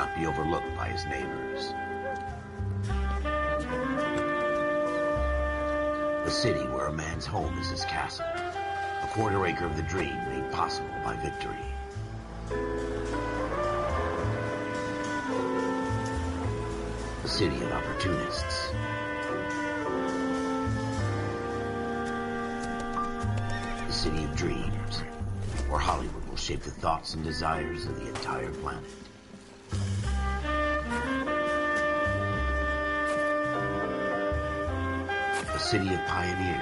not be overlooked by his neighbors. The city where a man's home is his castle. A quarter acre of the dream made possible by victory. The city of opportunists. The city of dreams, where Hollywood will shape the thoughts and desires of the entire planet. The city of pioneers.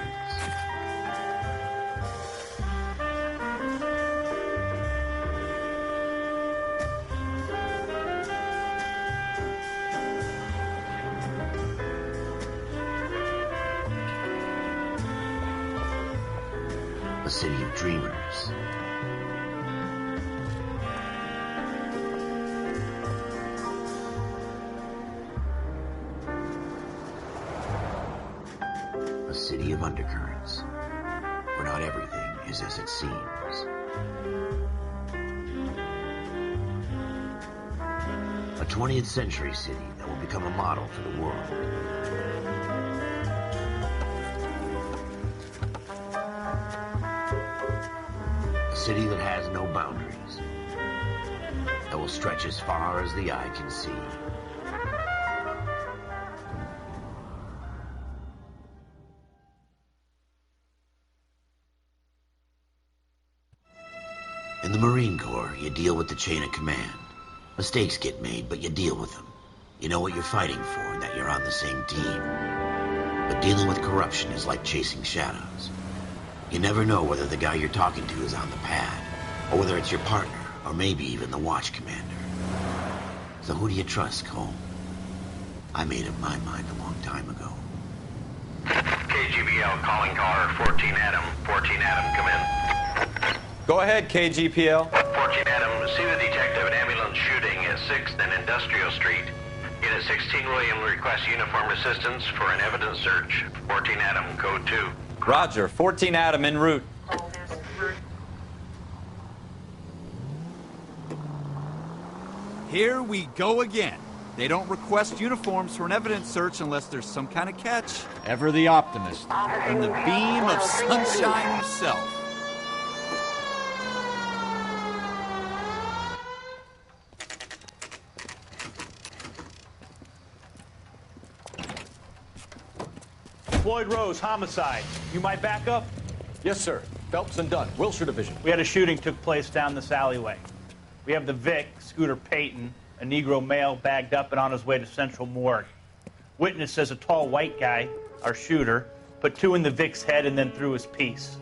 The city of dreamers. A city of undercurrents, where not everything is as it seems. A 20th century city that will become a model for the world. A city that has no boundaries, that will stretch as far as the eye can see. In the Marine Corps, you deal with the chain of command. Mistakes get made, but you deal with them. You know what you're fighting for and that you're on the same team. But dealing with corruption is like chasing shadows. You never know whether the guy you're talking to is on the pad, or whether it's your partner, or maybe even the watch commander. So who do you trust, Cole? I made up my mind a long time ago. KGBL calling caller 14 Adam. 14 Adam, come in. Go ahead, KGPL. 14 Adam, see the detective, an ambulance shooting at 6th and Industrial Street. Unit 16 William requests uniformed assistance for an evidence search. 14 Adam, code 2. Roger, 14 Adam en route. Here we go again. They don't request uniforms for an evidence search unless there's some kind of catch. Ever the optimist. And the beam of sunshine himself. Floyd Rose, homicide. You might back up? Yes, sir. Phelps and Dunn, Wilshire Division. We had a shooting took place down this alleyway. We have the Vic, Scooter Payton, a Negro male bagged up and on his way to Central Morgue. Witness says a tall white guy, our shooter, put 2 in the Vic's head and then threw his piece.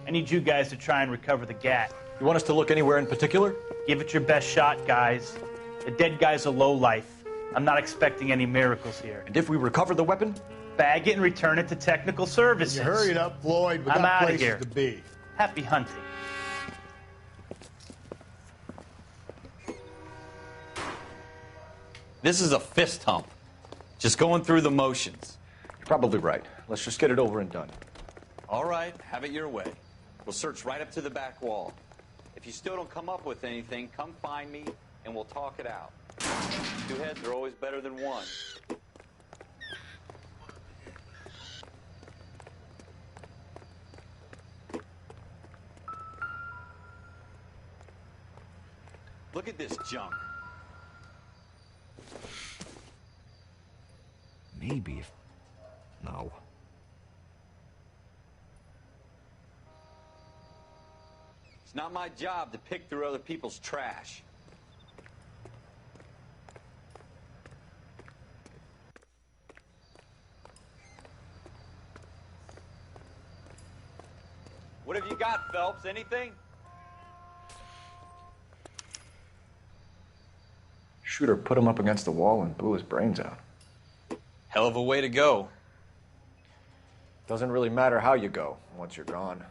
I need you guys to try and recover the gat. You want us to look anywhere in particular? Give it your best shot, guys. The dead guy's a lowlife. I'm not expecting any miracles here. And if we recover the weapon? Bag it and return it to technical services. You hurried up, Floyd. We I'm got outta places here. to be. Happy hunting. This is a fist hump. Just going through the motions. You're probably right. Let's just get it over and done. All right, have it your way. We'll search right up to the back wall. If you still don't come up with anything, come find me and we'll talk it out. 2 heads are always better than 1. Look at this junk. Maybe if... No. It's not my job to pick through other people's trash. What have you got, Phelps? Anything? Shooter put him up against the wall and blew his brains out. Hell of a way to go. Doesn't really matter how you go once you're gone.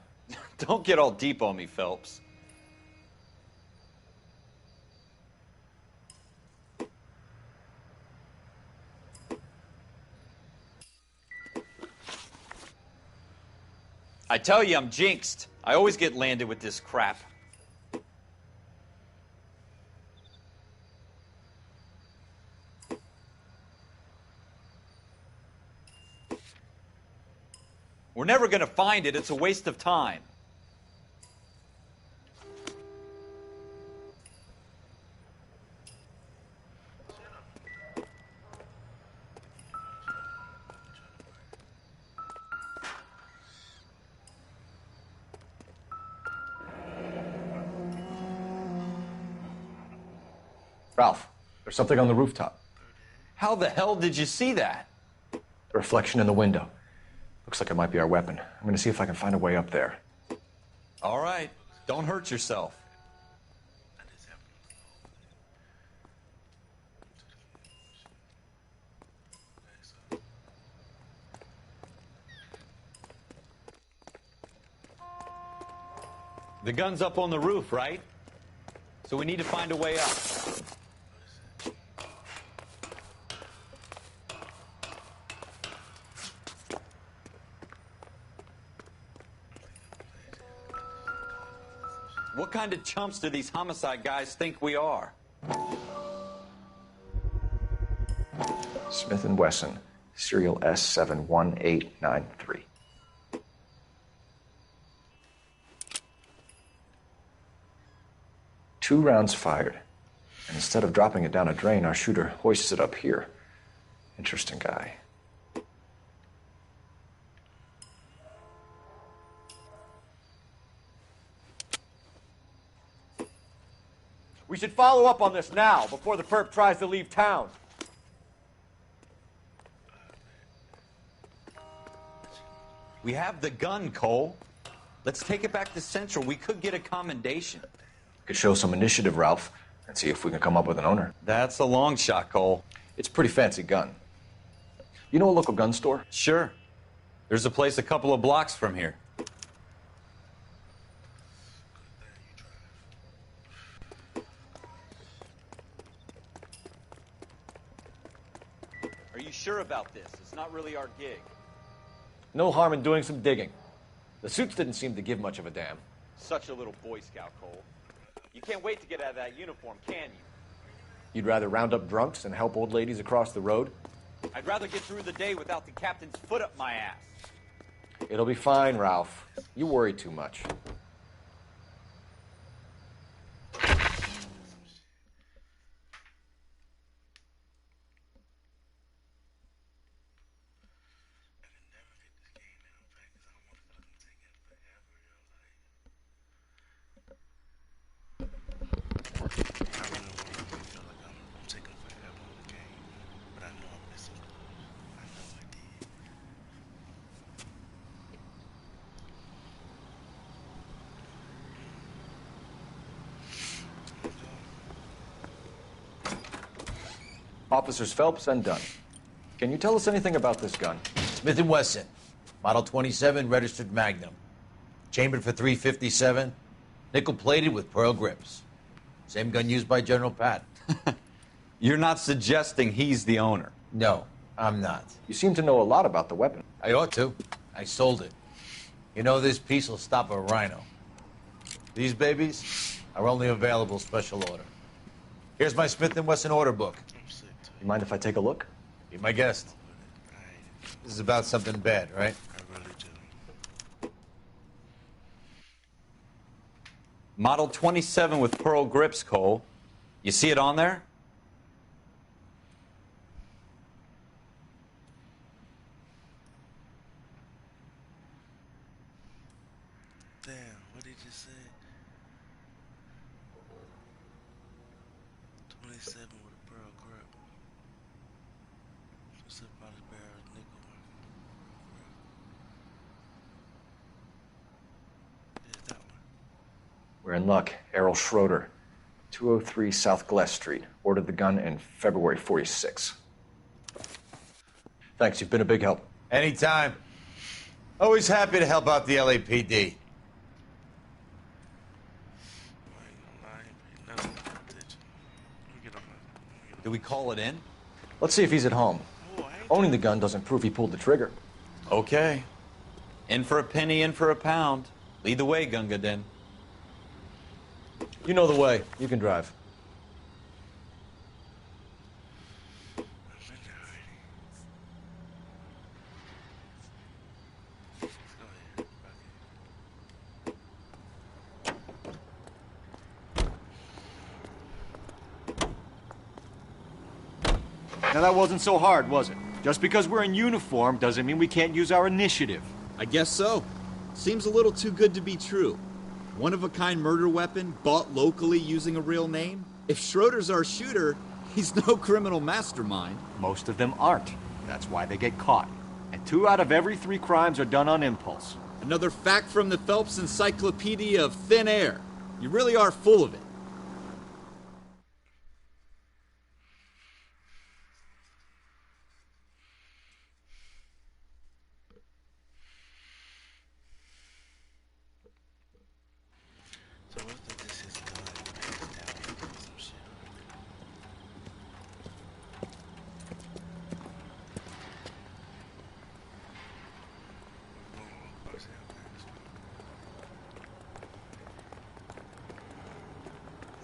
Don't get all deep on me, Phelps. I tell you, I'm jinxed. I always get landed with this crap. We're never going to find it. It's a waste of time. Ralph, there's something on the rooftop. How the hell did you see that? The reflection in the window. Looks like it might be our weapon. I'm going to see if I can find a way up there. All right. Don't hurt yourself. The gun's up on the roof, right? So we need to find a way up. What kind of chumps do these homicide guys think we are? Smith & Wesson, serial S71893. Two rounds fired. And instead of dropping it down a drain, our shooter hoists it up here. Interesting guy. We should follow up on this now, before the perp tries to leave town. We have the gun, Cole. Let's take it back to Central. We could get a commendation. Could show some initiative, Ralph, and see if we can come up with an owner. That's a long shot, Cole. It's a pretty fancy gun. You know a local gun store? Sure. There's a place a couple of blocks from here. Are you sure about this? It's not really our gig. No harm in doing some digging. The suits didn't seem to give much of a damn. Such a little Boy Scout, Cole. You can't wait to get out of that uniform, can you? You'd rather round up drunks than help old ladies across the road? I'd rather get through the day without the captain's foot up my ass. It'll be fine, Ralph. You worry too much. Officers Phelps and Dunn. Can you tell us anything about this gun? Smith & Wesson, Model 27, registered Magnum. Chambered for .357, nickel-plated with pearl grips. Same gun used by General Patton. You're not suggesting he's the owner? No, I'm not. You seem to know a lot about the weapon. I ought to. I sold it. You know, this piece will stop a rhino. These babies are only available special order. Here's my Smith & Wesson order book. You mind if I take a look? Be my guest. This is about something bad, right? Model 27 with pearl grips, Cole. You see it on there? Damn, what did you say? 27 with a pearl grip. Specific body barrel, nickel. Yeah, that one. We're in luck. Errol Schroeder, 203 South Glass Street. Ordered the gun in February '46. Thanks, you've been a big help. Anytime. Always happy to help out the LAPD. I ain't gonna lie, ain't nothing to attention. Let me get on my. Do we call it in? Let's see if he's at home. Owning the gun doesn't prove he pulled the trigger. Okay. In for a penny, in for a pound. Lead the way, Gunga Din. You know the way. You can drive. Now that wasn't so hard, was it? Just because we're in uniform doesn't mean we can't use our initiative. I guess so. Seems a little too good to be true. One-of-a-kind murder weapon, bought locally using a real name? If Schroeder's our shooter, he's no criminal mastermind. Most of them aren't. That's why they get caught. And 2 out of every 3 crimes are done on impulse. Another fact from the Phelps Encyclopedia of Thin Air. You really are full of it. So what if this is done? Some shit.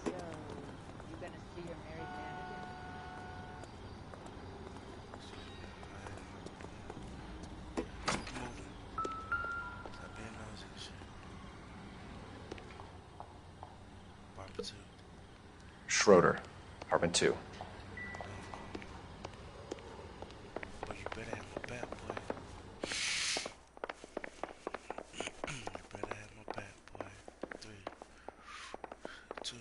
So, you gonna see your married man again? Stop being nosy and shit. Apartment 2. Schroeder, apartment 2. Boy, you better have my back, boy. You better have my back, boy. 3, 2.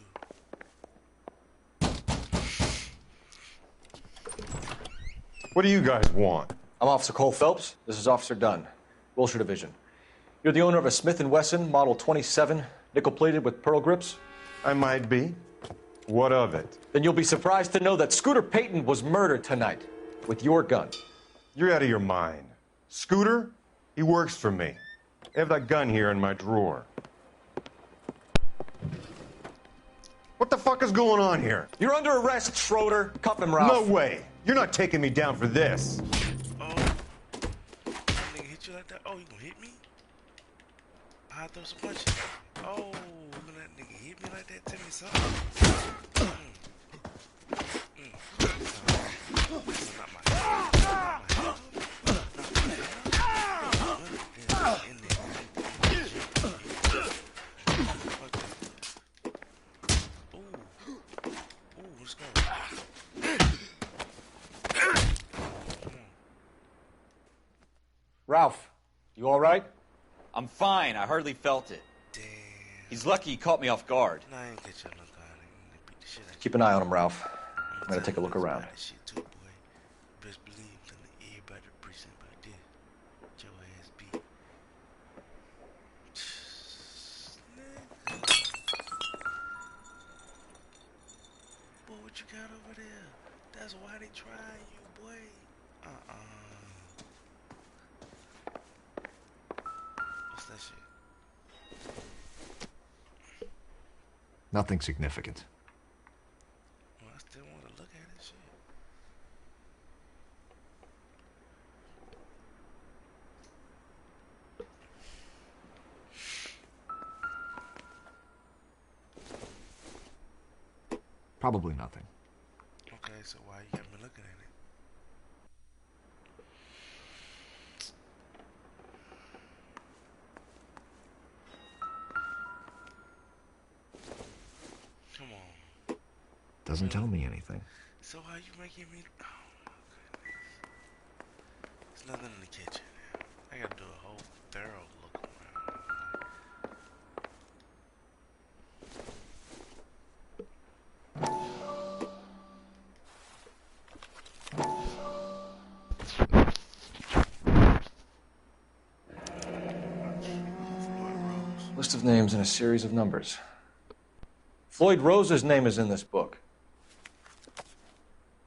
What do you guys want? I'm Officer Cole Phelps. This is Officer Dunn, Wilshire Division. You're the owner of a Smith & Wesson Model 27, nickel-plated with pearl grips? I might be. What of it? Then you'll be surprised to know that Scooter Payton was murdered tonight with your gun. You're out of your mind. Scooter? He works for me. I have that gun here in my drawer. What the fuck is going on here? You're under arrest, Schroeder. Cuff him, Ralph. No way. You're not taking me down for this. Oh. That nigga hit you like that? Oh, you gonna hit me? I'll throw some punches. Oh, when that nigga hit me like that, tell me something. Let's go. Ralph, you all right? I'm fine. I hardly felt it. Damn. He's lucky he caught me off guard. Nah, I ain't get you no guard. They beat the shit out Keep an eye on him, Ralph. I'm gonna take a look around. That shit too, boy. Best believe telling everybody the precinct about this. Get your ass beat. Boy, what you got over there? That's why they trying you, boy. What's that shit? Nothing significant. Well, I still want to look at it, shit. Probably nothing. Okay, so why you got me looking at it? Come on. Doesn't tell me anything. So how you making me? Oh my goodness. There's nothing in the kitchen. I gotta do a whole thorough look around. List of names and a series of numbers. Floyd Rose's name is in this book.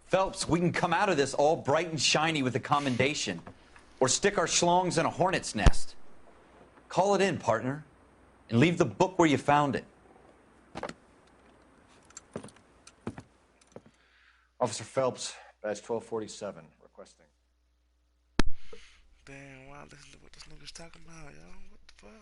Phelps, we can come out of this all bright and shiny with a commendation. Or stick our schlongs in a hornet's nest. Call it in, partner. And leave the book where you found it. Officer Phelps, badge 1247, requesting. Damn, wow, listen to what this nigga's talking about, yo. What the fuck?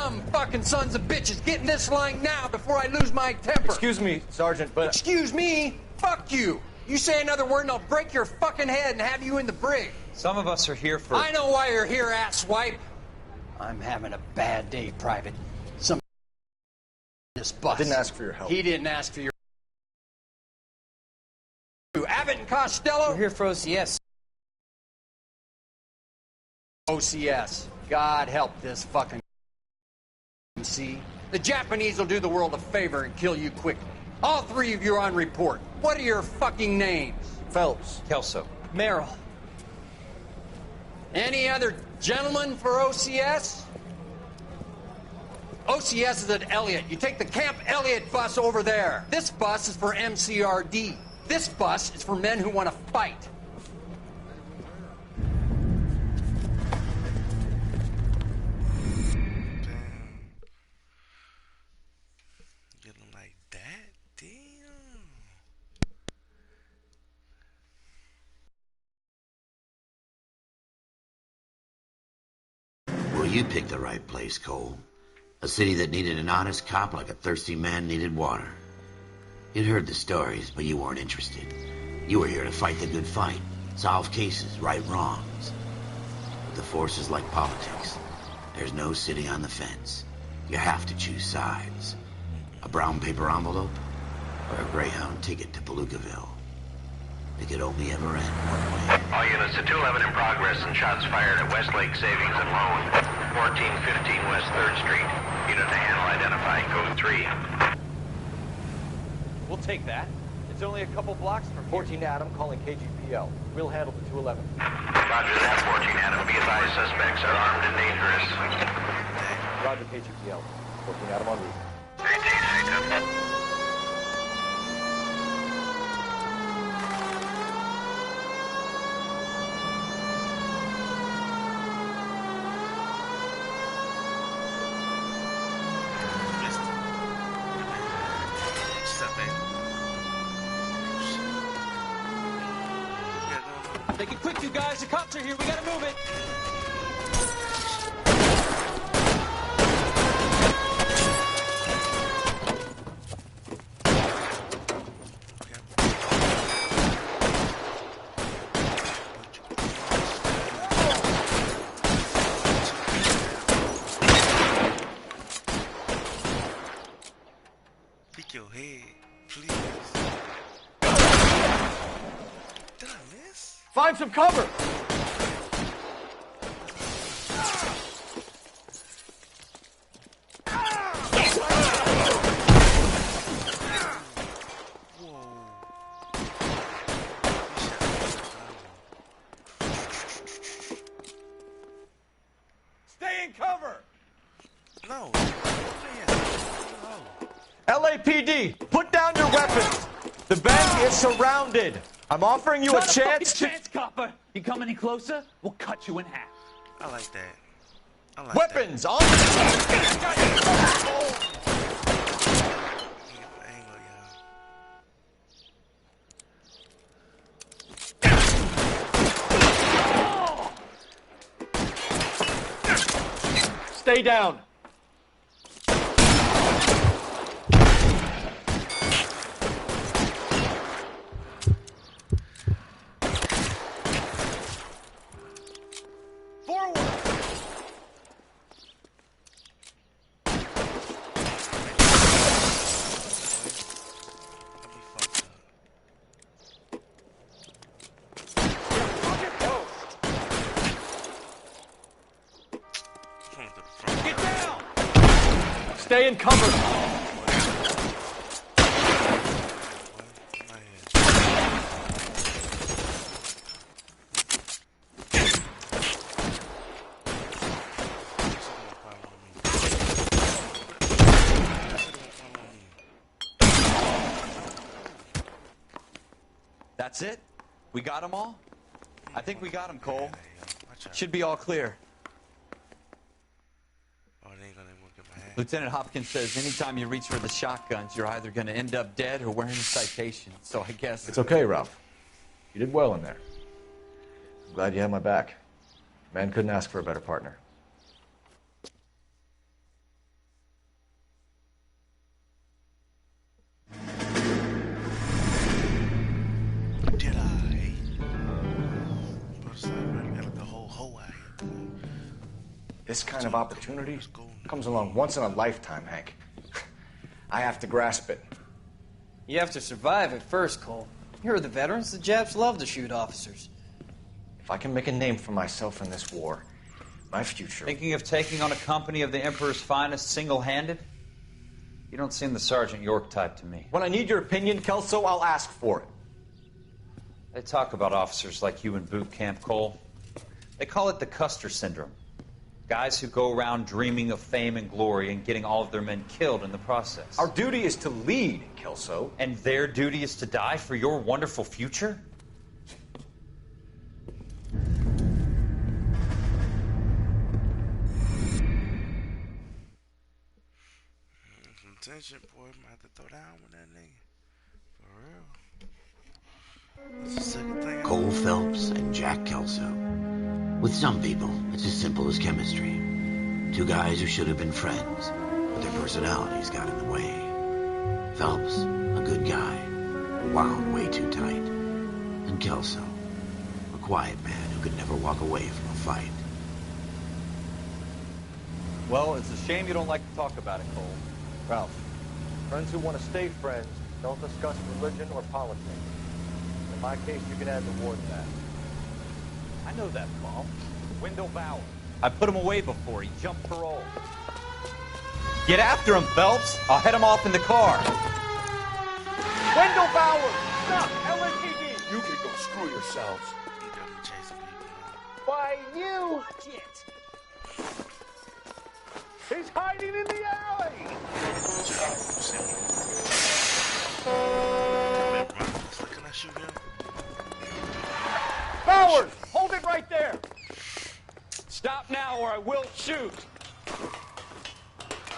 dumb fucking sons of bitches. Get in this line now before I lose my temper. Excuse me, Sergeant, but... Excuse me? Fuck you. You say another word and I'll break your fucking head and have you in the brig. Some of us are here for... I know why you're here, asswipe. I'm having a bad day, Private. Some this bus. I didn't ask for your help. He didn't ask for your... Abbott and Costello? We're here for OCS. OCS. God help this fucking... See? The Japanese will do the world a favor and kill you quickly. All three of you are on report. What are your fucking names? Phelps. Kelso. Merrill. Any other gentlemen for OCS? OCS is at Elliott. You take the Camp Elliott bus over there. This bus is for MCRD. This bus is for men who want to fight. Get them like that? Damn. Well, you picked the right place, Cole. A city that needed an honest cop like a thirsty man needed water. You'd heard the stories, but you weren't interested. You were here to fight the good fight, solve cases, right wrongs. But the force is like politics. There's no sitting on the fence. You have to choose sides. A brown paper envelope or a Greyhound ticket to Palookaville. It could only ever end one way. All units to 211 in progress and shots fired at Westlake Savings and Loan, 1415 West 3rd Street. Unit to handle identify, code 3. We'll take that. It's only a couple blocks from here. 14 Adam calling KGPL. We'll handle the 211. Roger that, 14 Adam. Be advised, suspects are armed and dangerous. Roger KGPL. 14 Adam en route. 18, Make it quick, you guys. The cops are here. We gotta move it. Pick your head, please. Did I miss? Find some cover! Stay in cover! No. LAPD, put down your weapons! The bank is surrounded! I'm offering you a chance to... chance, copper. You come any closer, we'll cut you in half. I like that. I like Weapons that. on! Stay down. Stay in cover. That's it? We got them all? I think we got them, Cole. Should be all clear. Lieutenant Hopkins says anytime you reach for the shotguns, you're either going to end up dead or wearing a citation. So I guess... It's okay, Ralph. You did well in there. I'm glad you had my back. Man couldn't ask for a better partner. This kind of opportunity comes along once in a lifetime, Hank. I have to grasp it. You have to survive it first, Cole. Here are the veterans. The Japs love to shoot officers. If I can make a name for myself in this war, my future... Thinking of taking on a company of the Emperor's finest single-handed? You don't seem the Sergeant York type to me. When I need your opinion, Kelso, I'll ask for it. They talk about officers like you in boot camp, Cole. They call it the Custer syndrome. Guys who go around dreaming of fame and glory and getting all of their men killed in the process. Our duty is to lead, Kelso. And their duty is to die for your wonderful future? Attention, boy, might have to throw down with that nigga. For real. That's the second thing. Cole Phelps and Jack Kelso. With some people, it's as simple as chemistry. Two guys who should have been friends, but their personalities got in the way. Phelps, a good guy, wound way too tight. And Kelso, a quiet man who could never walk away from a fight. Well, it's a shame you don't like to talk about it, Cole. Ralph, friends who want to stay friends don't discuss religion or politics. In my case, you can add the war to that. I know that bum. Wendell Bauer. I put him away before. He jumped parole. Get after him, Phelps. I'll head him off in the car. Wendell Bauer! Stop! LAPD! You can go screw yourselves. He got me chasing people. By you! Shit! He's hiding in the alley! Can I shoot him? Bowers! Hold it right there! Stop now or I will shoot.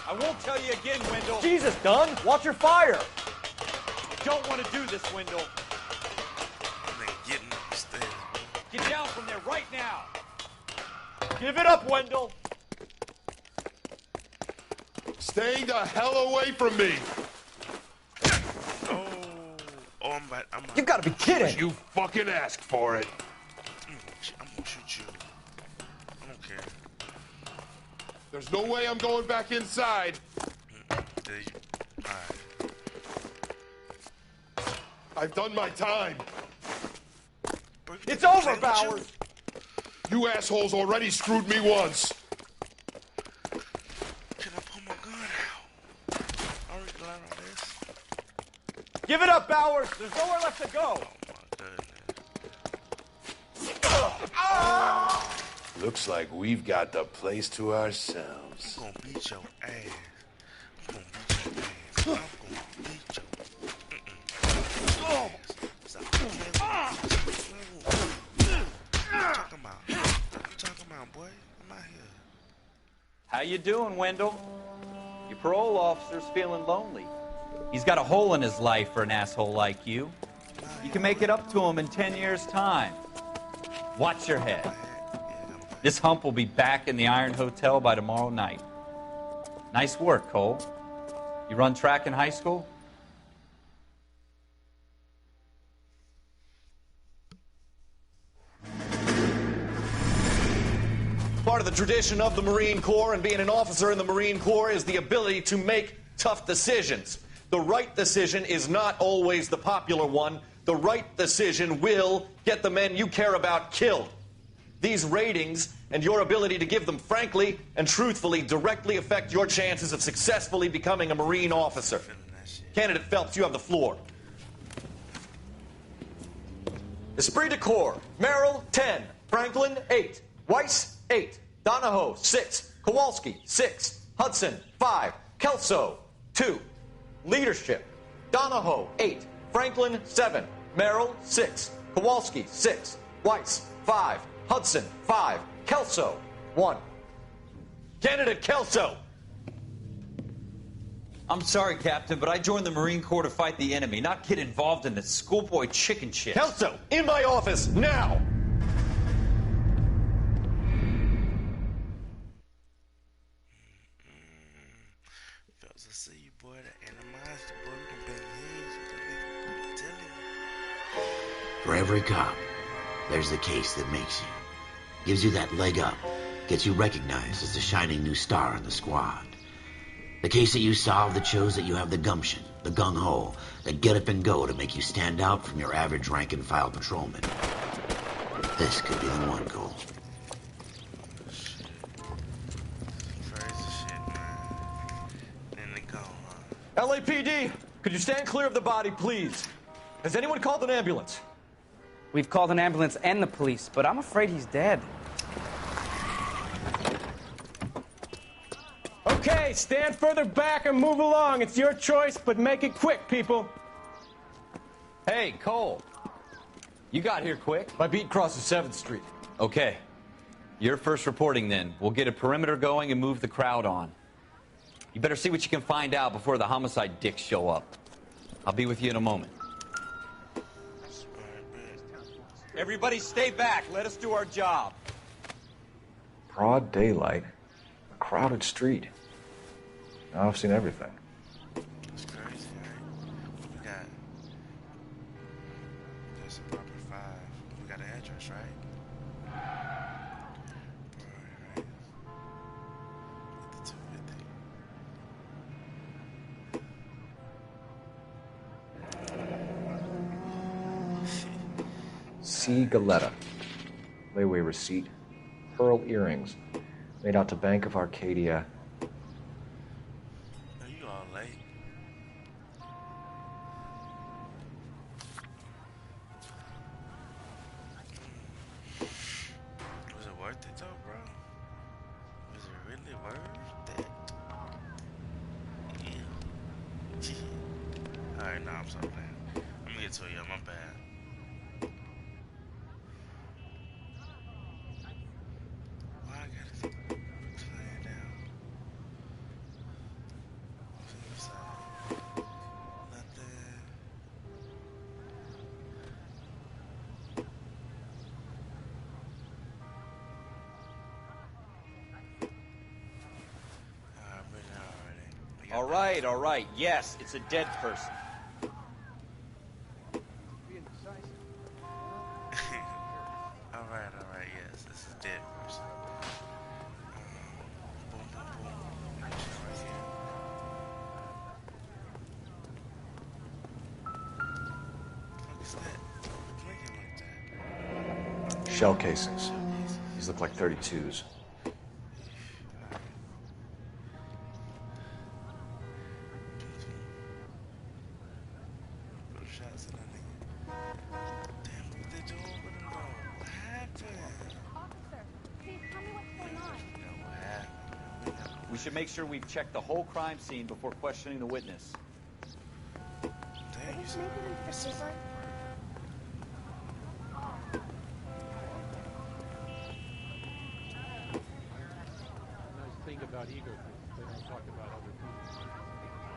I won't tell you again, Wendell. Jesus, Dunn! Watch your fire! I don't want to do this, Wendell. Getting up the stairs, bro. Get down from there right now. Give it up, Wendell! Stay the hell away from me! Oh, I'm You gotta be kidding! You fucking asked for it. I'm gonna shoot you. I don't care. There's no way I'm going back inside. Alright. I've done my time. It's over, Bowers! You assholes already screwed me once. Can I pull my gun out? I already got all this. Give it up, Bowers! There's nowhere left to go! Looks like we've got the place to ourselves. I'm gonna beat your ass. I'm gonna beat your ass. I'm gonna beat your What you talking about, boy? I'm out here. How you doing, Wendell? Your parole officer's feeling lonely. He's got a hole in his life for an asshole like you. You can make it up to him in 10 years' time. Watch your head. This hump will be back in the Iron Hotel by tomorrow night. Nice work, Cole. You run track in high school? Part of the tradition of the Marine Corps and being an officer in the Marine Corps is the ability to make tough decisions. The right decision is not always the popular one. The right decision will get the men you care about killed. These ratings and your ability to give them frankly and truthfully directly affect your chances of successfully becoming a Marine officer. Candidate Phelps, you have the floor. Esprit de Corps, Merrill, 10. Franklin, 8. Weiss, 8. Donahoe, 6. Kowalski, 6. Hudson, 5. Kelso, 2. Leadership, Donahoe, 8. Franklin, 7. Merrill, 6. Kowalski, 6. Weiss, 5. Hudson, 5. Kelso, 1. Candidate Kelso. I'm sorry, Captain, but I joined the Marine Corps to fight the enemy, not get involved in this schoolboy chicken shit. Kelso, in my office, now! Fellas, I see you, boy. That animosity, boy. We can bang heads with that nigga. I'm telling you. For every cop, there's the case that makes you. Gives you that leg up, gets you recognized as the shining new star in the squad. The case that you solved that shows that you have the gumption, the gung-ho, the get up and go to make you stand out from your average rank-and-file patrolman. This could be the one, Cole. LAPD, could you stand clear of the body, please? Has anyone called an ambulance? We've called an ambulance and the police, but I'm afraid he's dead. Okay, stand further back and move along. It's your choice, but make it quick, people. Hey, Cole. You got here quick. My beat crosses 7th Street. Okay. You're first reporting then. We'll get a perimeter going and move the crowd on. You better see what you can find out before the homicide dicks show up. I'll be with you in a moment. Everybody stay back. Let us do our job. Broad daylight, a crowded street. Now I've seen everything. That's crazy, right? We got... There's a proper 5. We got an address, right? Right. With the 250. C. Galetta. Layaway receipt. Pearl earrings. Made out to Bank of Arcadia. Are you all late? Was it worth it though, bro? Was it really worth it? Yeah. Alright, nah, I'm so glad. I'm gonna get to you, my bad. Why I gotta play it down? All right. Yes, it's a dead person. Alright, yes, this is dead person. Boom, boom, boom. Right here. What is that? Blinking like that. Shell casings. These look like 32s. Shots in that nigga. Damn, what they doing with him though? What happened? Officer, please tell me what's going on. Yeah, what happened? We should make sure we've checked the whole crime scene before questioning the witness. Damn, you said this is Nice thing about ego groups, they don't talk about other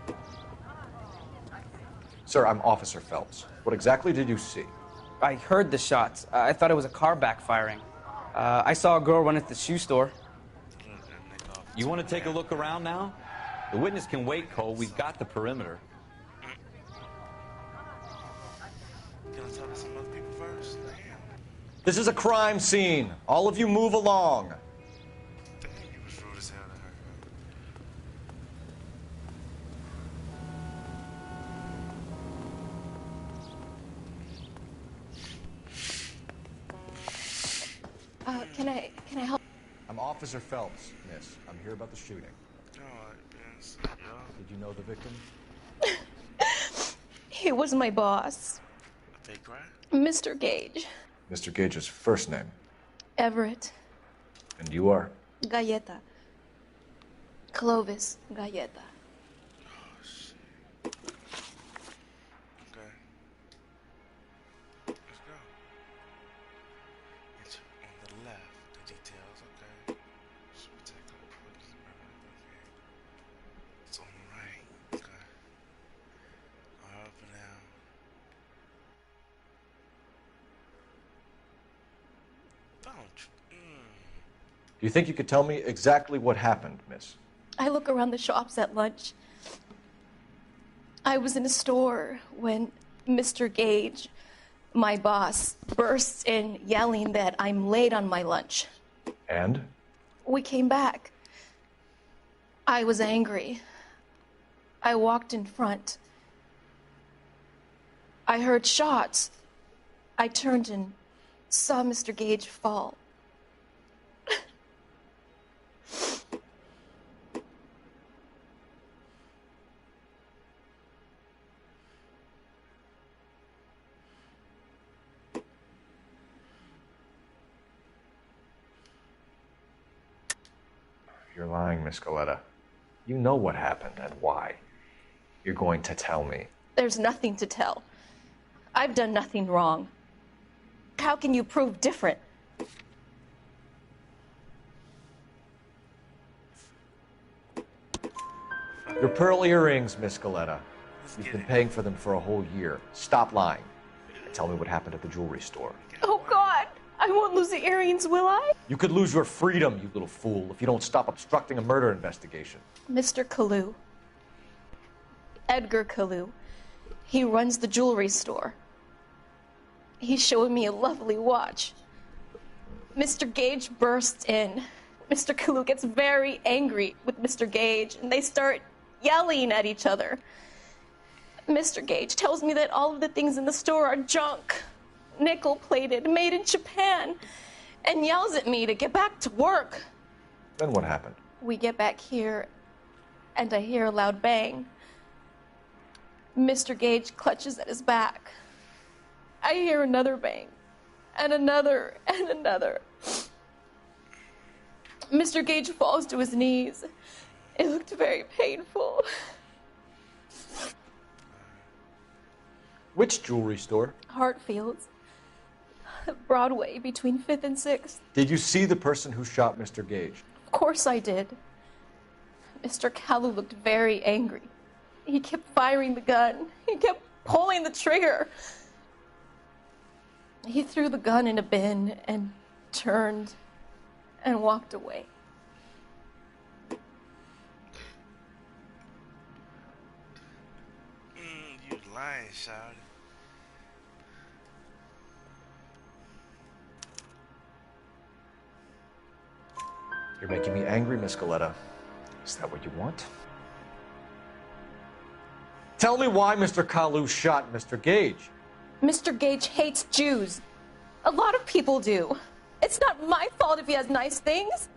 people. Sir, I'm Officer Phelps. What exactly did you see? I heard the shots. I thought it was a car backfiring. I saw a girl run at the shoe store. You want to take a look around now? The witness can wait, Cole. We've got the perimeter. Can I talk to some other people first? Damn. This is a crime scene. All of you move along. Damn, you was rude as hell to her. Can I help? I'm Officer Phelps, miss. I'm here about the shooting. Alright, yes. Did you know the victim? He was my boss, A fake right? Mr. Gage. Mr. Gage's first name. Everett. And you are? Galleta. Clovis Galleta. Oh, shit. Okay. Let's go. It's on the left, the details, okay. Should protect all the witnesses, okay. It's on the right, okay. Up and down. Don't. Do you think you could tell me exactly what happened, miss? I look around the shops at lunch. I was in a store when Mr. Gage, my boss, bursts in yelling that I'm late on my lunch. And? We came back. I was angry. I walked in front. I heard shots. I turned and saw Mr. Gage fall. You're lying, Miss Galetta. You know what happened and why. You're going to tell me. There's nothing to tell. I've done nothing wrong. How can you prove different? Your pearl earrings, Miss Galetta. You've been paying for them for a whole year. Stop lying. And tell me what happened at the jewelry store. Oh, God! I won't lose the earrings, will I? You could lose your freedom, you little fool, if you don't stop obstructing a murder investigation. Mr. Kalu. Edgar Kalu. He runs the jewelry store. He showed me a lovely watch. Mr. Gage bursts in. Mr. Kalu gets very angry with Mr. Gage, and they start yelling at each other. Mr. Gage tells me that all of the things in the store are junk, nickel-plated, made in Japan, and yells at me to get back to work. Then what happened? We get back here, and I hear a loud bang. Mr. Gage clutches at his back. I hear another bang, and another, and another. Mr. Gage falls to his knees. It looked very painful. Which jewelry store? Hartfield's. Broadway, between 5th and 6th. Did you see the person who shot Mr. Gage? Of course I did. Mr. Kalu looked very angry. He kept firing the gun. He kept pulling the trigger. He threw the gun in a bin and turned and walked away. You lying, shawty. You're making me angry, Miss Galetta. Is that what you want? Tell me why Mr. Kalu shot Mr. Gage. Mr. Gage hates Jews. A lot of people do. It's not my fault if he has nice things.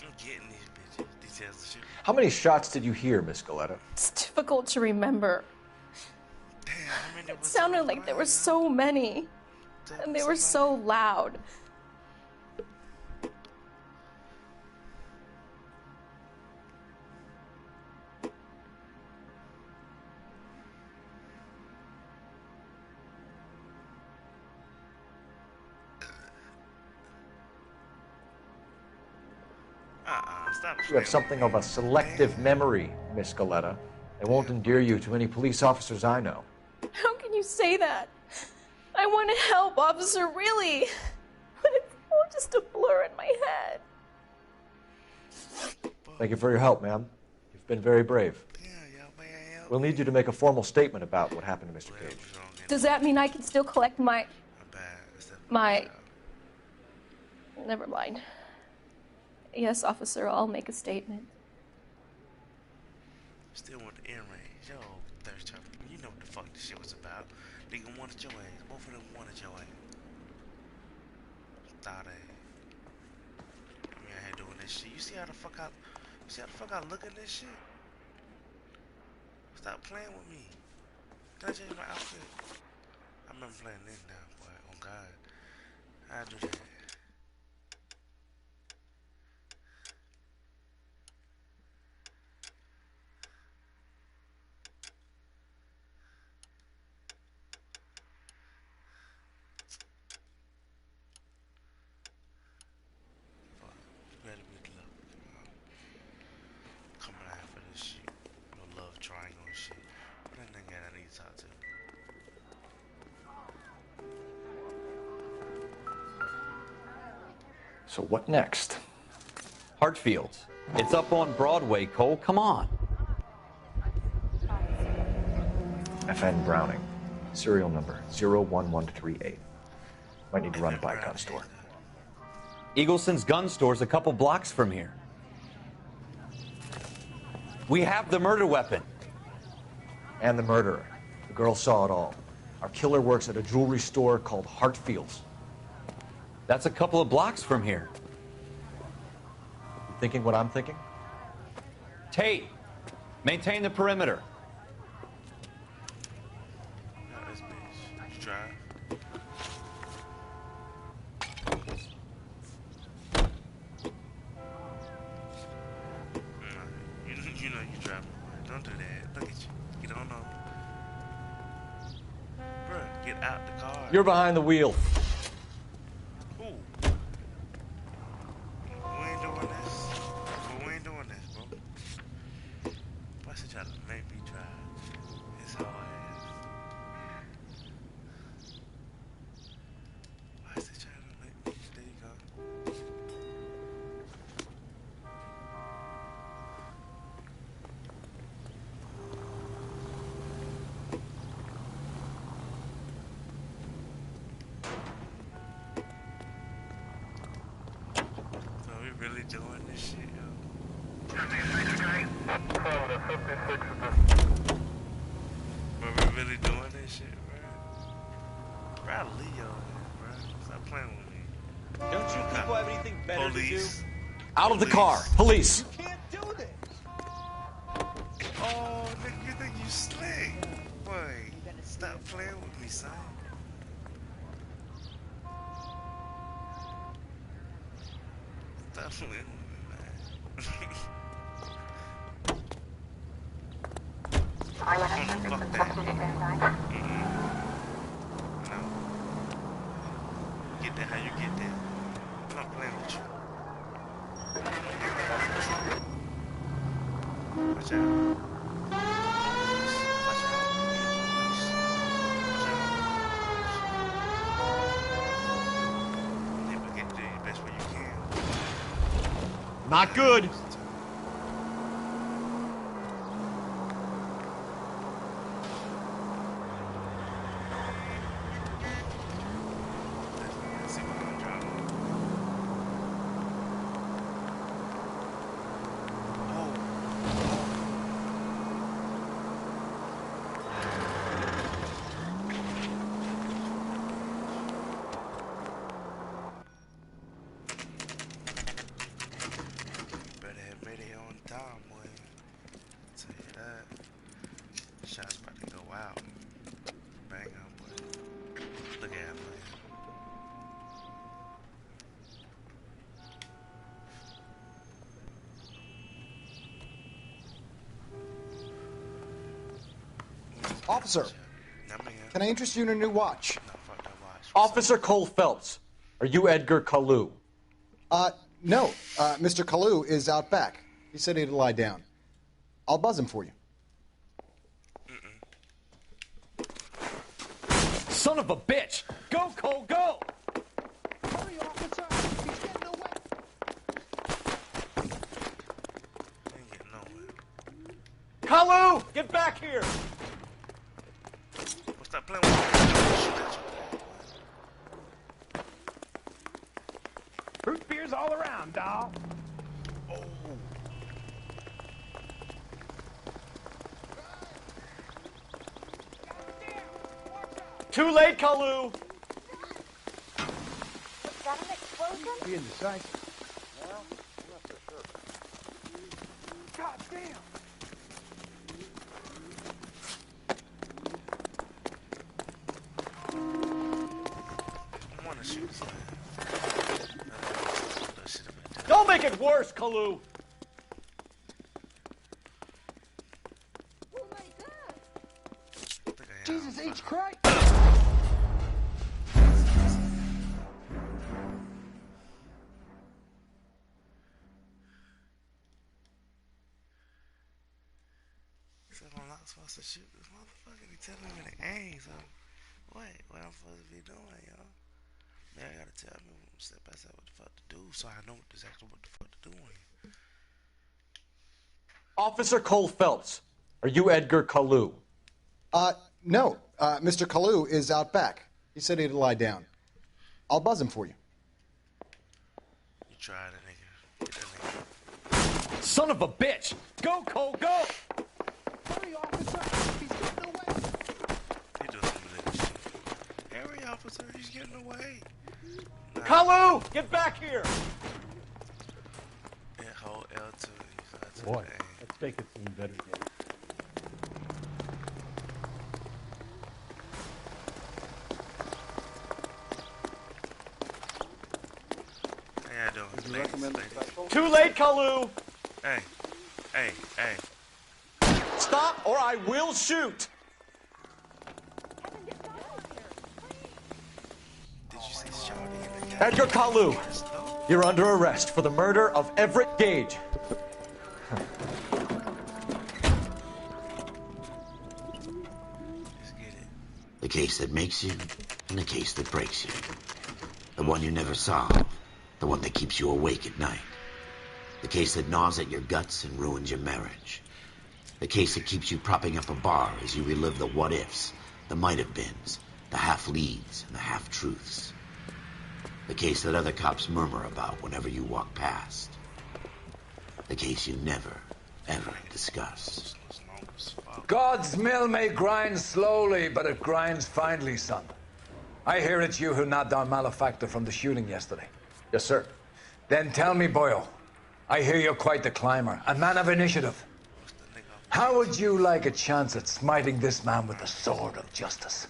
I'm getting these bitches. Details of shit. How many shots did you hear, Miss Galetta? It's difficult to remember. Damn, It sounded like there were so many. And they were so loud. Stop. You have something of a selective memory, Miss Galetta. It won't endear you to any police officers I know. How can you say that? I want to help, officer, really. But it's all just a blur in my head. Thank you for your help, ma'am. You've been very brave. We'll need you to make a formal statement about what happened to Mr. Gage. Does that mean I can still collect my... Never mind. Yes, officer, I'll make a statement. Still want the earrings. Yo, thirst trap. You know what the fuck this shit was about. Nigga wanted your ass. Both of them wanted your ass. Thought I'm out here doing this shit. You see how the fuck I look at this shit? Stop playing with me. Can I change my outfit? I remember playing this now, boy. Oh God. I do that. So what next? Hartfield's. It's up on Broadway, Cole. Come on. FN Browning. Serial number 01138. Might need to run a Bicon store. Eagleson's gun store's a couple blocks from here. We have the murder weapon. And the murderer. The girl saw it all. Our killer works at a jewelry store called Hartfield's. That's a couple of blocks from here. You thinking what I'm thinking? Tate, maintain the perimeter. Got this bitch. You drive. You know you driving. Don't do that. Look at you. Get on over. Bruh, get out the car. You're behind the wheel. Ooh. We ain't doing this. We ain't doing this, bro. Why should y'all make me drive? It's hard ass. Why is they trying to make me? There you go. So we really doing this shit, yo? But we really doing this shit, bro? Bro, Leo, bro. Stop playing with me. Don't you people have anything better Police. to do? Out of the car. Police. You can't do this. Oh, nigga, you think you slick? Boy, stop playing with me, son. Stop playing with me, man. Fuck that. No. Get that how you get that. I'm not playing with you. Watch out. Watch out. Watch out. You need to get the best way you can. Not good. Let's see what I'm driving. Better have made it on time, boy. Tell you that. Shots about to go out. Bang on, boy. Look at him, man. Officer, can I interest you in a new watch? Officer Cole Phelps. Are you Edgar Kalu? No. Mr. Kalu is out back. He said he'd lie down. I'll buzz him for you. Son of a bitch! Go, Cole, go! Hurry, officer! He's getting away! Ain't getting nowhere. Kalu! Get back here! Stop playing with me. Fruit beers all around, dawg. Oh. Too late, Kalu! Was that an explosion? Be indecisive. Well, I'm not so sure. God damn. I want to shoot this man. Don't make it worse, Kalu! Jesus H. Christ. So I'm not supposed to shoot this motherfucker. He telling me to aim. So what I'm supposed to be doing, y'all? Man, I gotta tell me step by step what the fuck to do, so I know exactly what the fuck to do. Officer Cole Phelps. Are you Edgar Kalu? No. Mr. Kalu is out back. He said he'd lie down. I'll buzz him for you. Try the nigga. Get that nigga. Son of a bitch! Go, Cole, go! Hurry, officer! He's getting away! He doing some little shit. Hurry, officer! He's getting away. Nah. Kalu! Get back here! Yeah, hold L2. Boy, let's make it some better game. How y'all doing? Ladies. Too late, Kalu! Hey. Stop or I will shoot! Did you see Shawty in the Edgar Kalu, you're under arrest for the murder of Everett Gage. The case that makes you, and the case that breaks you. The one you never solve, the one that keeps you awake at night. The case that gnaws at your guts and ruins your marriage. The case that keeps you propping up a bar as you relive the what-ifs, the might-have-beens, the half-leads, and the half-truths. The case that other cops murmur about whenever you walk past. The case you never, ever discuss. God's mill may grind slowly, but it grinds finely, son. I hear it's you who nabbed our malefactor from the shooting yesterday. Yes, sir. Then tell me, Boyle, I hear you're quite the climber, a man of initiative. How would you like a chance at smiting this man with the sword of justice?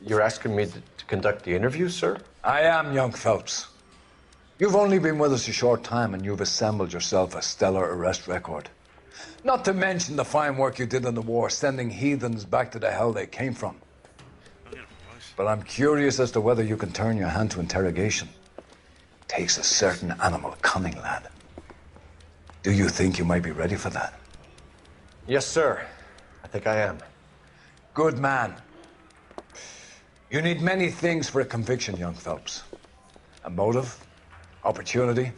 You're asking me to conduct the interview, sir? I am, young Phelps. You've only been with us a short time and you've assembled yourself a stellar arrest record. Not to mention the fine work you did in the war, sending heathens back to the hell they came from. But I'm curious as to whether you can turn your hand to interrogation. Takes a certain animal cunning, lad. Do you think you might be ready for that? Yes, sir. I think I am. Good man. You need many things for a conviction, young Phelps. A motive, opportunity,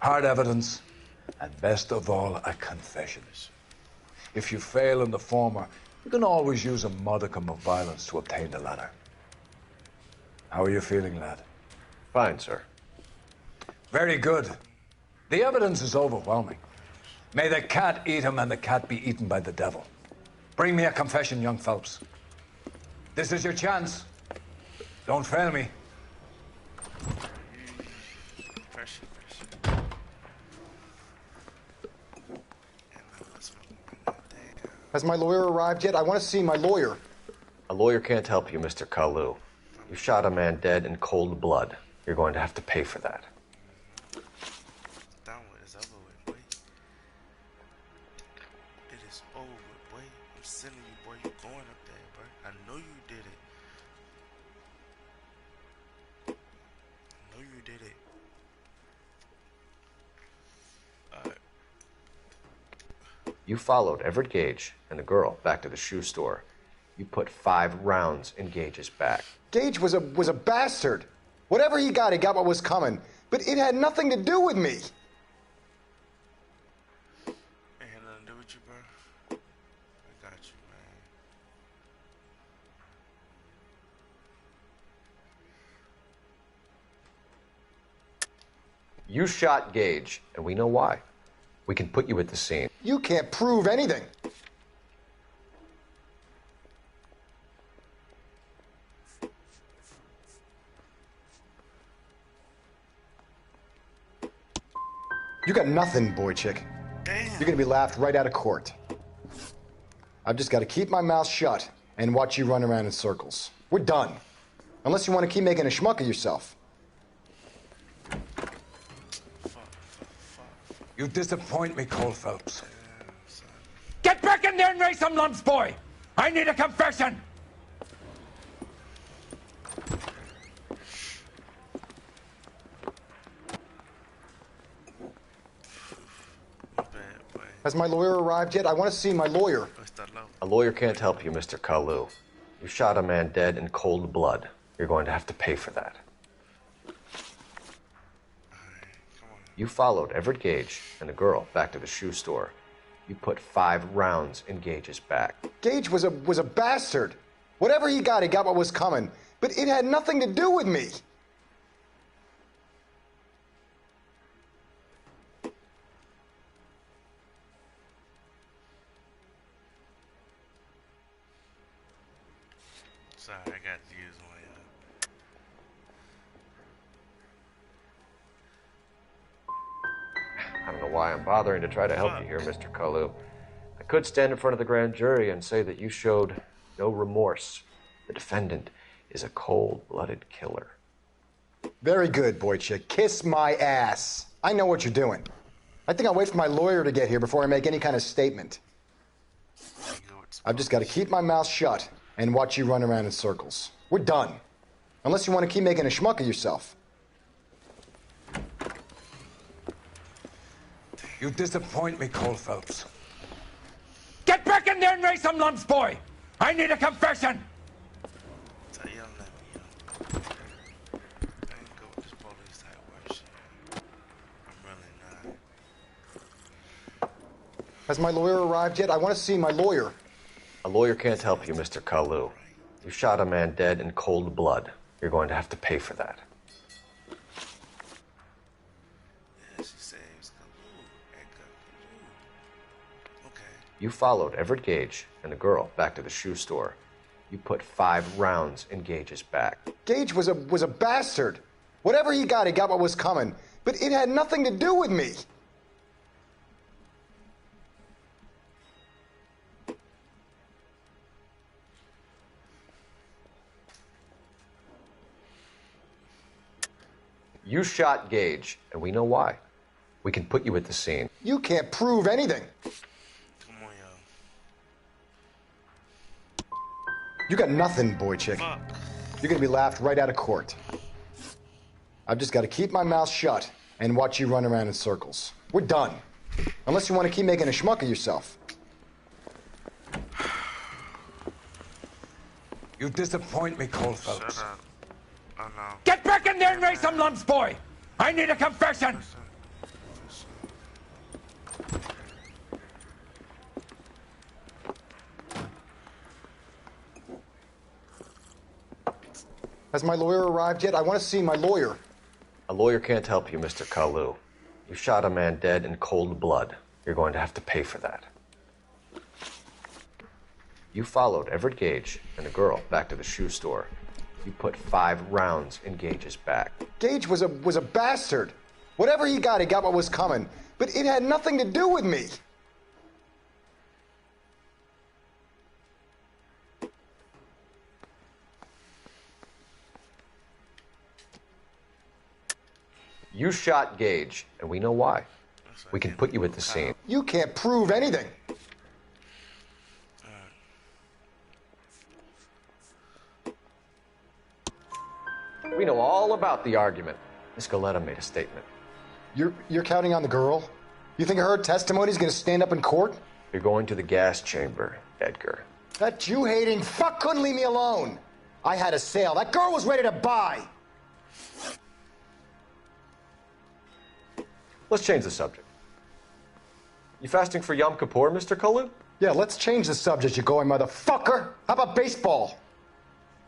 hard evidence, and best of all, a confession. If you fail in the former, you can always use a modicum of violence to obtain the latter. How are you feeling, lad? Fine, sir. Very good. The evidence is overwhelming. May the cat eat him and the cat be eaten by the devil. Bring me a confession, young Phelps. This is your chance. Don't fail me. Has my lawyer arrived yet? I want to see my lawyer. A lawyer can't help you, Mr. Kalu. You shot a man dead in cold blood. You're going to have to pay for that. Done with. It's over with, boy. It is over with, boy. I'm sending you, boy. You going up there, bro. I know you did it. I know you did it. Alright. You followed Everett Gage and the girl back to the shoe store. You put 5 rounds in Gage's back. Gage was a bastard. Whatever he got what was coming. But it had nothing to do with me. It had nothing to do with you, bro. I got you, man. You shot Gage, and we know why. We can put you at the scene. You can't prove anything. You got nothing, boy chick. Damn. You're gonna be laughed right out of court. I've just got to keep my mouth shut and watch you run around in circles. We're done. Unless you want to keep making a schmuck of yourself. You disappoint me, Cole Phelps. Get back in there and raise some lumps, boy! I need a confession! Has my lawyer arrived yet? I want to see my lawyer. A lawyer can't help you, Mr. Kalu. You shot a man dead in cold blood. You're going to have to pay for that. You followed Everett Gage and the girl back to the shoe store. You put 5 rounds in Gage's back. Gage was a bastard. Whatever he got what was coming. But it had nothing to do with me. Sorry, I got to use my. I don't know why I'm bothering to try to help you here, Mr. Kalu. I could stand in front of the grand jury and say that you showed no remorse. The defendant is a cold-blooded killer. Very good, boy chick. Kiss my ass. I know what you're doing. I think I'll wait for my lawyer to get here before I make any kind of statement. I've just got to keep my mouth shut and watch you run around in circles. We're done. Unless you want to keep making a schmuck of yourself. You disappoint me, Cole Phelps. Get back in there and raise some lumps, boy! I need a confession! So you don't let me, I ain't go with this police type work shit. I'm really not. Has my lawyer arrived yet? I want to see my lawyer. A lawyer can't help you, Mr. Kalu. You shot a man dead in cold blood. You're going to have to pay for that. Yeah, she saves Kalu. Okay. You followed Everett Gage and the girl back to the shoe store. You put 5 rounds in Gage's back. Gage was a bastard. Whatever he got what was coming. But it had nothing to do with me. You shot Gage, and we know why. We can put you at the scene. You can't prove anything. Come on, yo. You got nothing, boy chick. Fuck. You're gonna be laughed right out of court. I've just got to keep my mouth shut and watch you run around in circles. We're done. Unless you want to keep making a schmuck of yourself. You disappoint me, Cole Phelps. Shut up. Oh no. Get back in there and raise some lumps, boy! I need a confession! Has my lawyer arrived yet? I want to see my lawyer. A lawyer can't help you, Mr. Kalu. You shot a man dead in cold blood. You're going to have to pay for that. You followed Everett Gage and the girl back to the shoe store. You put 5 rounds in Gage's back. Gage was a bastard. Whatever he got what was coming. But it had nothing to do with me. You shot Gage, and we know why. We can put you at the scene. You can't prove anything. We know all about the argument. Miss Goleta made a statement. You're counting on the girl? You think her testimony's gonna stand up in court? You're going to the gas chamber, Edgar. That Jew-hating fuck couldn't leave me alone. I had a sale. That girl was ready to buy. Let's change the subject. You fasting for Yom Kippur, Mr. Kalu? Yeah, let's change the subject, you going motherfucker. How about baseball?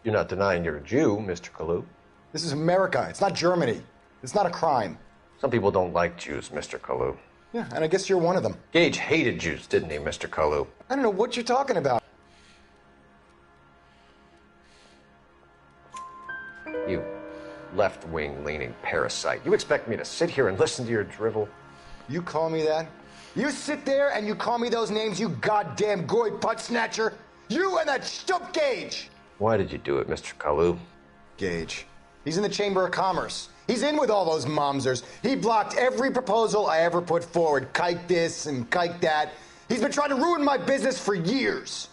You're not denying you're a Jew, Mr. Kalu. This is America. It's not Germany. It's not a crime. Some people don't like Jews, Mr. Kalu. Yeah, and I guess you're one of them. Gage hated Jews, didn't he, Mr. Kalu? I don't know what you're talking about. You left-wing leaning parasite. You expect me to sit here and listen to your drivel? You call me that? You sit there and you call me those names, you goddamn goy butt snatcher? You and that stup Gage! Why did you do it, Mr. Kalu? Gage. He's in the Chamber of Commerce. He's in with all those momsers. He blocked every proposal I ever put forward. Kike this and kike that. He's been trying to ruin my business for years.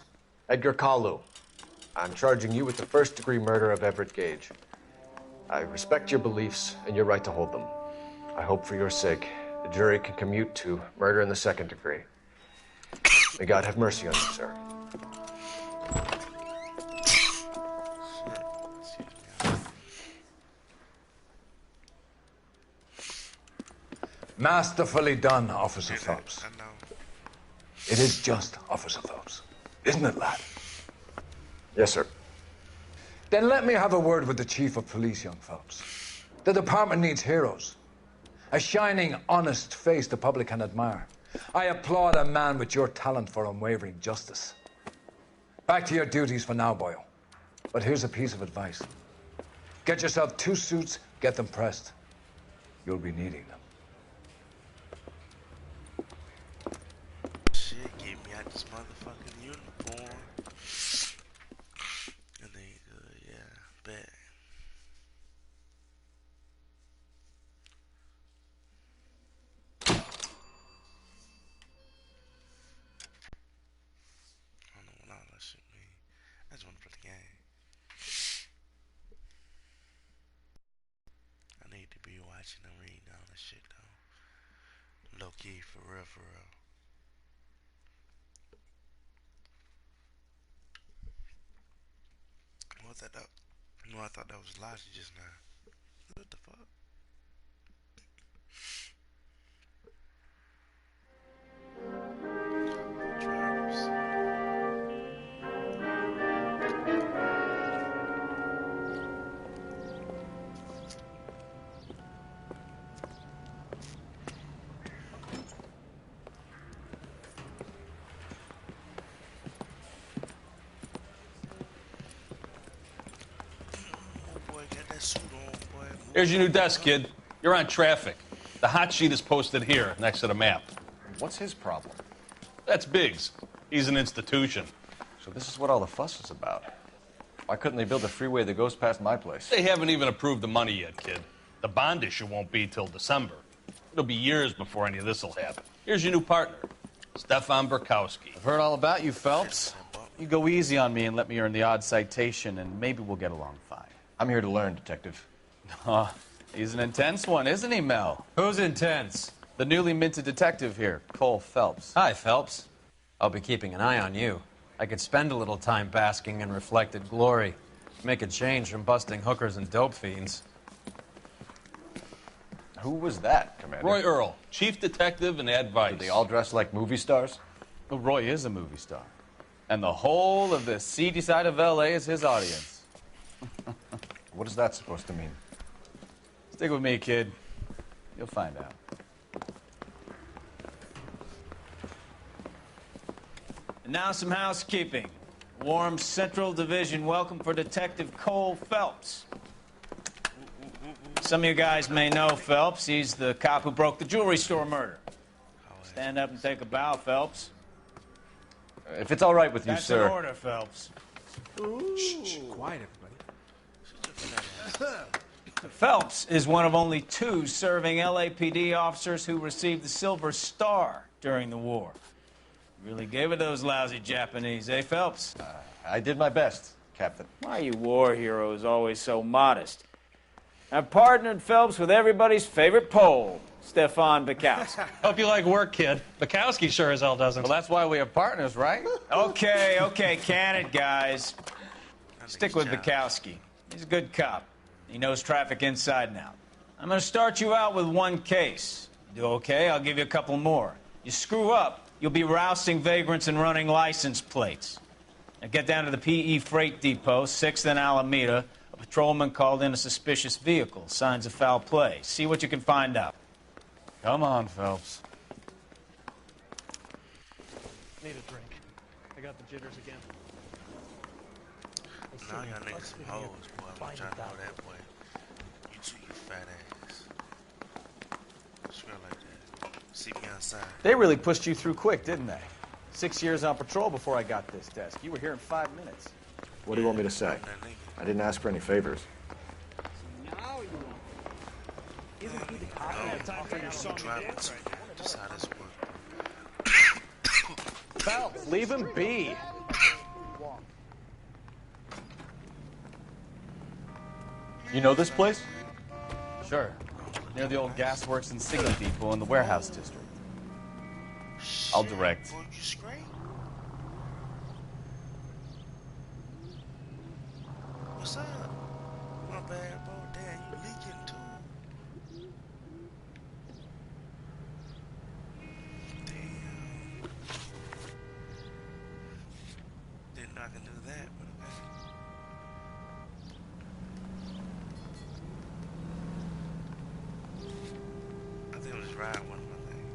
Edgar Kalu, I'm charging you with the first-degree murder of Everett Gage. I respect your beliefs and your right to hold them. I hope for your sake the jury can commute to murder in the second degree. May God have mercy on you, sir. Masterfully done, Officer Phelps. It is just Officer Phelps. Isn't it, lad? Yes, sir. Then let me have a word with the Chief of Police, young Phelps. The department needs heroes. A shining, honest face the public can admire. I applaud a man with your talent for unwavering justice. Back to your duties for now, Boyle. But here's a piece of advice. Get yourself 2 suits, get them pressed. You'll be needing them. Shit, get me out this motherfucking uniform. And then good, yeah, bet. I don't know what all that shit mean. I just wanna play the game. I need to be watching and reading all that shit though. Low key, for real, for real. What that up? No, I thought that was logic just now. What the fuck? Drivers. Oh boy, got that suit on, boy. Here's your new desk, kid. You're on traffic. The hot sheet is posted here, next to the map. What's his problem? That's Biggs. He's an institution. So this is what all the fuss is about. Why couldn't they build a freeway that goes past my place? They haven't even approved the money yet, kid. The bond issue won't be till December. It'll be years before any of this will happen. Here's your new partner, Stefan Burkowski. I've heard all about you, Phelps. You go easy on me and let me earn the odd citation, and maybe we'll get along fine. I'm here to learn, Detective. He's an intense one, isn't he, Mel? Who's intense? The newly minted detective here, Cole Phelps. Hi, Phelps. I'll be keeping an eye on you. I could spend a little time basking in reflected glory. Make a change from busting hookers and dope fiends. Who was that, Commander? Roy Earl, chief detective and advice. Do they all dress like movie stars? Well, Roy is a movie star. And the whole of the seedy side of L.A. is his audience. What is that supposed to mean? Stick with me, kid. You'll find out. And now some housekeeping. Warm Central Division welcome for Detective Cole Phelps. Some of you guys may know Phelps. He's the cop who broke the jewelry store murder. Stand up and take a bow, Phelps. If it's all right with you, That's sir. an order, Phelps. Shh, quiet, everybody. Phelps is one of only 2 serving LAPD officers who received the Silver Star during the war. Really gave it those lousy Japanese, eh, Phelps? I did my best, Captain. Why are you war heroes always so modest? I've partnered Phelps with everybody's favorite Pole, Stefan Burkowski. Hope you like work, kid. Bukowski sure as hell doesn't. Well, that's why we have partners, right? Okay, can it, guys. Stick with Bukowski. He's a good cop. He knows traffic inside and out. I'm going to start you out with 1 case. You do okay, I'll give you a couple more. You screw up, you'll be rousting vagrants and running license plates. Now get down to the PE Freight Depot, 6th and Alameda. A patrolman called in a suspicious vehicle. Signs of foul play. See what you can find out. Come on, Phelps. Need a drink. I got the jitters again. Now y'all niggas some hoes, boy. I'm trying to know that, boy. You too, you fat ass. Screw like that. See me outside. They really pushed you through quick, didn't they? 6 years on patrol before I got this desk. You were here in 5 minutes. What do you want me to say? I didn't ask for any favors. Just how this work. Phelps, leave him be. You know this place? Sure. Near the old gasworks and signal depot in the warehouse district. I'll direct. What's up? My bad, bro. Damn, you leaking too. Damn. Didn't know I can do that, but okay. I think I'll just ride one of my things.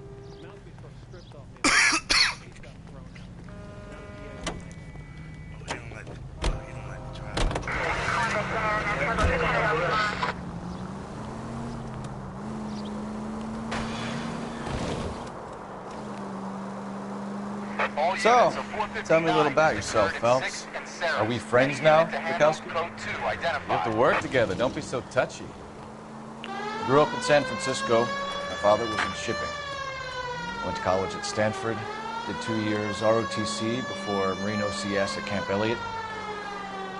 Oh, he don't like to drive. So, tell me a little about yourself, Phelps. Are we friends now, Bukowski? We have to work together. Don't be so touchy. I grew up in San Francisco. My father was in shipping. Went to college at Stanford. Did 2 years ROTC before Marine OCS at Camp Elliott.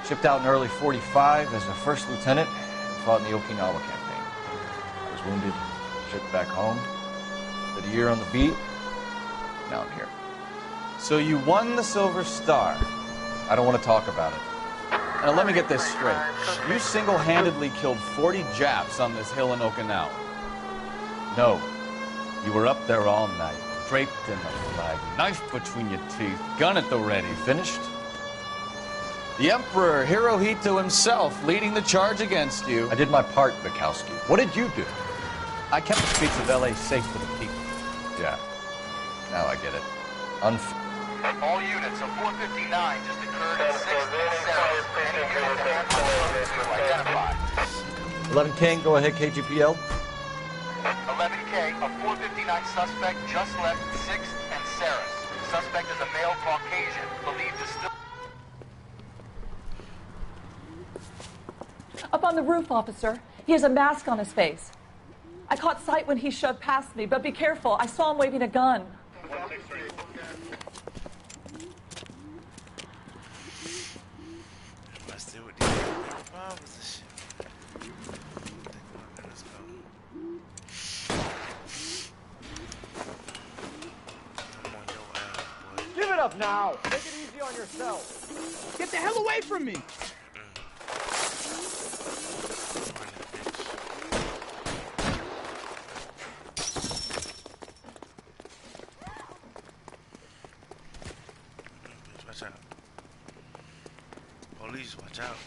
Shipped out in early '45 as a first lieutenant and fought in the Okinawa campaign. I was wounded, shipped back home. Did a year on the beat. Now I'm here. So you won the Silver Star. I don't want to talk about it. Now let me get this straight. You single-handedly killed 40 Japs on this hill in Okinawa. No. You were up there all night, draped in the flag, knife between your teeth, gun at the ready. Finished? The Emperor Hirohito himself leading the charge against you. I did my part, Bukowski. What did you do? I kept the streets of L.A. safe for the people. Yeah. Now I get it. All units of 459 just occurred at 6th and 7th. Any unit to handle to identify. 11 King, go ahead, KGPL. 11K, a 459 suspect just left 6th and Saris. Suspect is a male Caucasian, believed to still... Up on the roof, officer. He has a mask on his face. I caught sight when he shoved past me, but be careful. I saw him waving a gun. Give it up now. Take it easy on yourself. Get the hell away from me. Watch out. Police, watch out.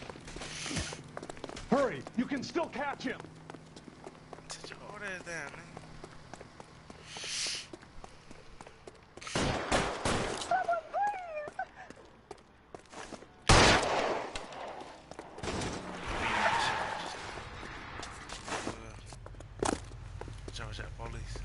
Hurry, you can still catch him. Take your orders down, man. Watch out, police.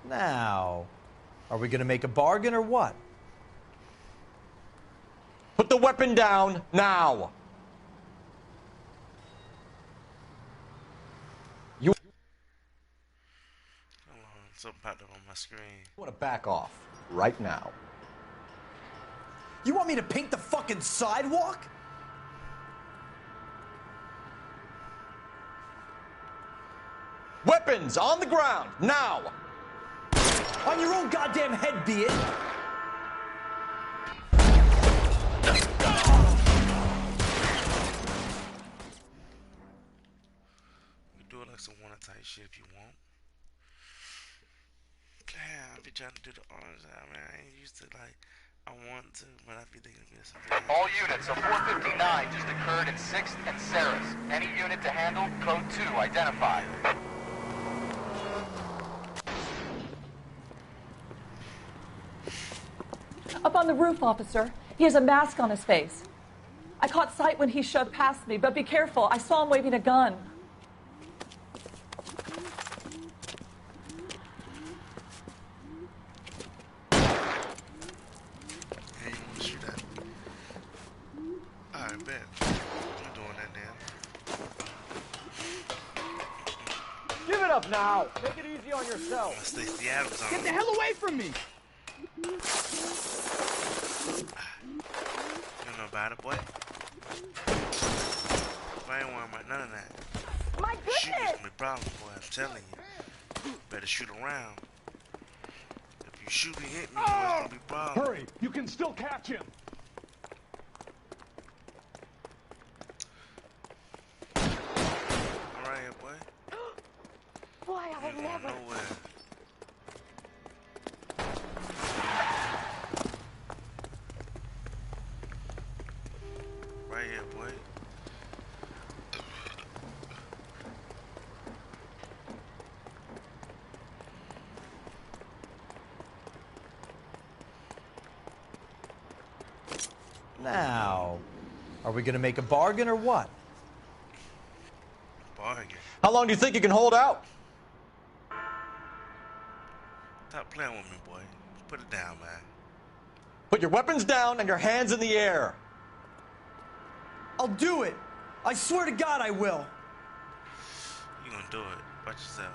Now, are we gonna make a bargain or what? Put the weapon down now. Something popped up on my screen. I want to back off right now. You want me to paint the fucking sidewalk? Weapons on the ground now. On your own goddamn head, be it. We do it like some wanna type shit if you want. Damn, I be trying to do the orange out, man. I ain't used to, like, I want to, but I be thinking of something. All units of 459 just occurred at 6th and Saris. Any unit to handle, code 2, identify. Up on the roof, officer. He has a mask on his face. I caught sight when he shoved past me, but be careful. I saw him waving a gun. Hey, you want to shoot that? Alright, bet. I'm doing that now. Give it up now. Take it easy on yourself. Stacey Adams on. Get the hell away from me. You don't know about it, boy. I ain't worrying about none of that. My goodness! Shooting's gonna be a problem, boy. I'm telling you. Better shoot around. If you shoot and hit me, boy, it's gonna be a problem. Hurry, you can still catch him. Alright here, boy. Boy, I would never. Nowhere. Right here, boy. Now, are we gonna make a bargain or what? Bargain. How long do you think you can hold out? Stop playing with me, boy. Put it down, man. Put your weapons down and your hands in the air. I'll do it. I swear to God I will. You gonna do it. Watch yourself.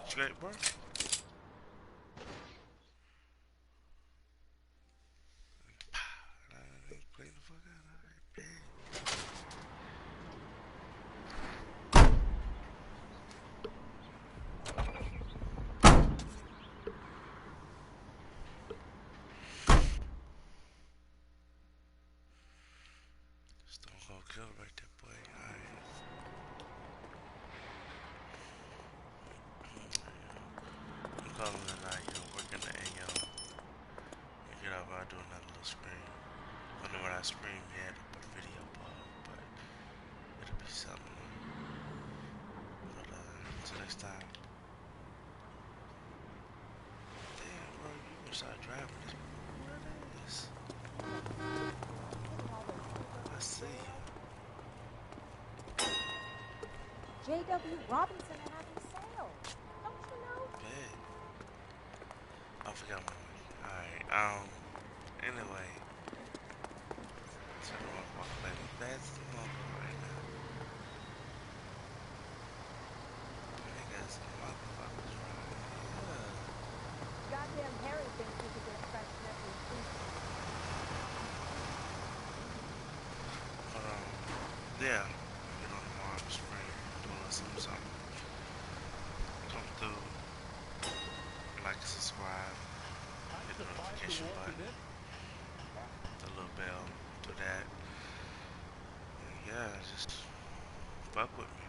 Straight, bro. Clean the fuck out. Alright, big. Stone Cold Killer right there, boy. Alright. I'm calling it night, working the AM. Get up, I'll do another little scream. I know when I scream, yeah, to put a video up, but it'll be something. But until next time. Damn, bro, you gonna start driving this. What it is? I see you. J.W. Robinson are having sales. Don't you know? Big. I forgot my money. Alright, anyway. So I'm gonna walk back as fast as I'm gonna go right now. Niggas, motherfuckers, right? Goddamn Harry thinks he could get fresh every week. Yeah. Get on tomorrow, spring. Do a little something. Come through. Like and subscribe. Hit the notification button. The little bell. Do that. And yeah, just fuck with me.